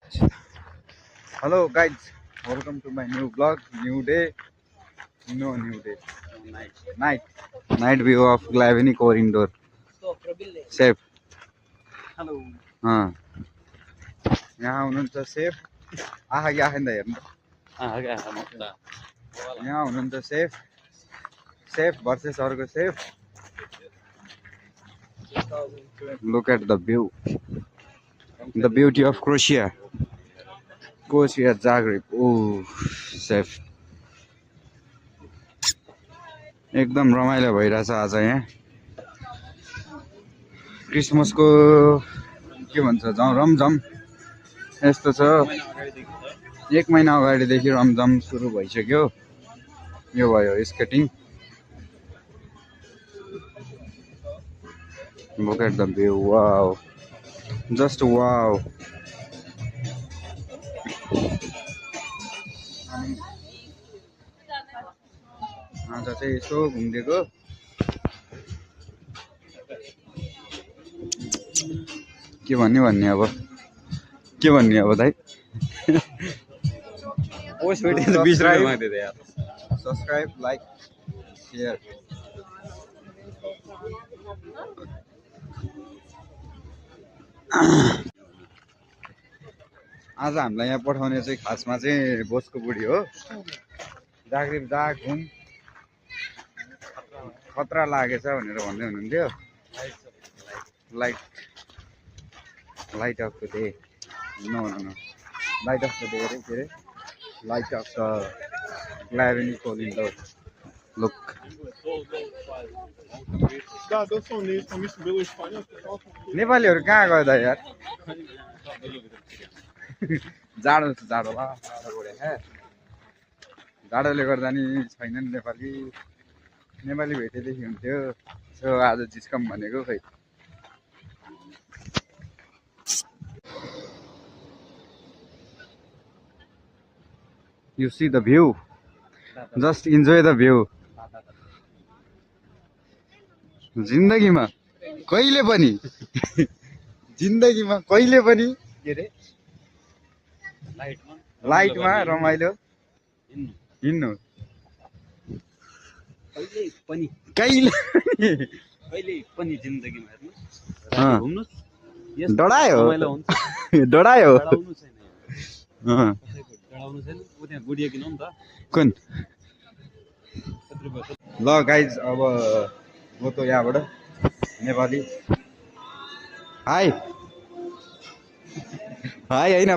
Hello guys, welcome to my new vlog. New day, no new day. Night view of Glavini core indoor. Safe. Hello. हाँ यहाँ हुनुहुन्छ safe आहा कि आखिन्दा हेर्नु यहाँ हुनुहुन्छ सेफ भर्सेस अर्को safe Look at the view, the beauty of Croatia Zagreb. Oh, safe. एकदम रमाइलो भइरहेछ आज यहाँ क्रिसमसको के भन्छ रमझम यस्तो छ 1 महिना अगाडिदेखि रमझम सुरु भइसक्यो यो भयो skating Look at the view, wow, just wow. आज चाहिँ यसो घुम्दिएको के भन्ने अब दाइ सब्सक्राइब लाइक शेयर आज हामीलाई यहाँ पठाउने चाहिँ खासमा चाहिँ बोसको बुढी हो जाग्रेब जा घुम खतरा लागेछ भनेर भन्दै हुनुहुन्थ्यो light of the day no light of the day रे के रे light of the Glavini core indoor. Look. नेपालीहरु कहाँ गयो त यार जाडो ला जाडोले गर्दा नि छैनन् नेपाली भेटेदेखि हुन्थ्यो सो आज जिस्कम भनेको खै You see the view, just enjoy the view. जिन्दगीमा कहिले पनि के रे लाइटमा रमाइलो हिँड्नु कहिले पनि जिन्दगीमा हेर्नु घुम्नुस् डढायो कुन ल गाइज अब म त यहाँबाट नेपाली हाई होइन